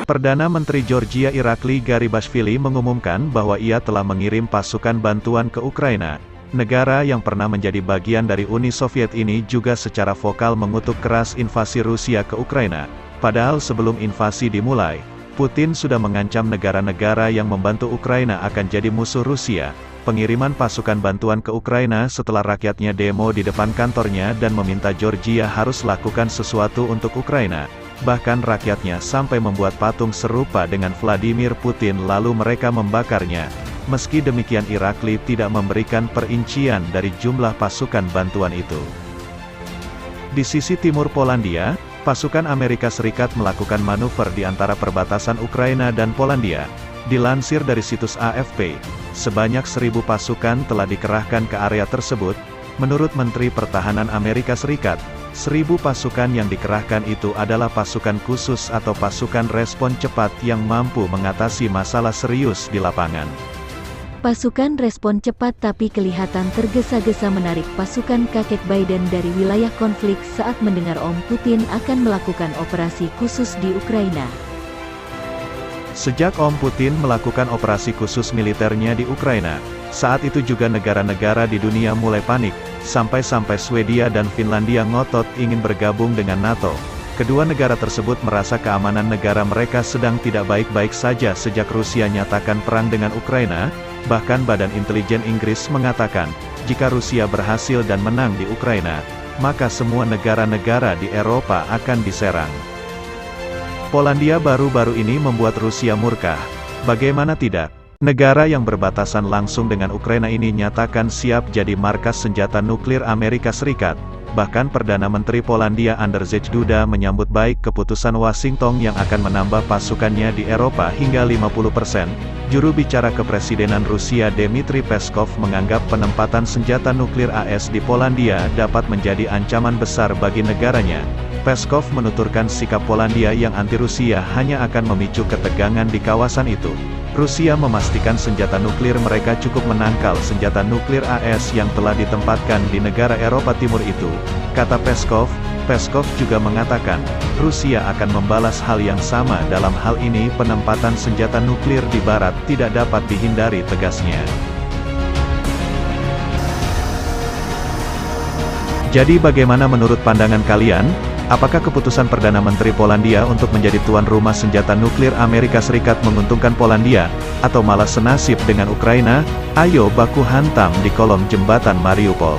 Perdana Menteri Georgia Irakli Garibashvili mengumumkan bahwa ia telah mengirim pasukan bantuan ke Ukraina. Negara yang pernah menjadi bagian dari Uni Soviet ini juga secara vokal mengutuk keras invasi Rusia ke Ukraina. Padahal sebelum invasi dimulai, Putin sudah mengancam negara-negara yang membantu Ukraina akan jadi musuh Rusia. Pengiriman pasukan bantuan ke Ukraina setelah rakyatnya demo di depan kantornya dan meminta Georgia harus lakukan sesuatu untuk Ukraina. Bahkan rakyatnya sampai membuat patung serupa dengan Vladimir Putin lalu mereka membakarnya. Meski demikian Irakli tidak memberikan perincian dari jumlah pasukan bantuan itu. Di sisi timur Polandia, pasukan Amerika Serikat melakukan manuver di antara perbatasan Ukraina dan Polandia. Dilansir dari situs AFP, sebanyak 1.000 pasukan telah dikerahkan ke area tersebut. Menurut Menteri Pertahanan Amerika Serikat, 1.000 pasukan yang dikerahkan itu adalah pasukan khusus atau pasukan respon cepat yang mampu mengatasi masalah serius di lapangan. Pasukan respon cepat tapi kelihatan tergesa-gesa menarik pasukan kakek Biden dari wilayah konflik saat mendengar Om Putin akan melakukan operasi khusus di Ukraina. Sejak Om Putin melakukan operasi khusus militernya di Ukraina, saat itu juga negara-negara di dunia mulai panik, sampai-sampai Swedia dan Finlandia ngotot ingin bergabung dengan NATO. Kedua negara tersebut merasa keamanan negara mereka sedang tidak baik-baik saja sejak Rusia nyatakan perang dengan Ukraina. Bahkan Badan Intelijen Inggris mengatakan, jika Rusia berhasil dan menang di Ukraina, maka semua negara-negara di Eropa akan diserang. Polandia baru-baru ini membuat Rusia murka. Bagaimana tidak? Negara yang berbatasan langsung dengan Ukraina ini nyatakan siap jadi markas senjata nuklir Amerika Serikat. Bahkan Perdana Menteri Polandia Andrzej Duda menyambut baik keputusan Washington yang akan menambah pasukannya di Eropa hingga 50%. Juru bicara kepresidenan Rusia Dmitry Peskov menganggap penempatan senjata nuklir AS di Polandia dapat menjadi ancaman besar bagi negaranya. Peskov menuturkan sikap Polandia yang anti-Rusia hanya akan memicu ketegangan di kawasan itu. Rusia memastikan senjata nuklir mereka cukup menangkal senjata nuklir AS yang telah ditempatkan di negara Eropa Timur itu, kata Peskov. Peskov juga mengatakan, Rusia akan membalas hal yang sama. Dalam hal ini penempatan senjata nuklir di Barat tidak dapat dihindari, tegasnya. Jadi bagaimana menurut pandangan kalian? Apakah keputusan Perdana Menteri Polandia untuk menjadi tuan rumah senjata nuklir Amerika Serikat menguntungkan Polandia, atau malah senasib dengan Ukraina? Ayo baku hantam di kolom jembatan Mariupol.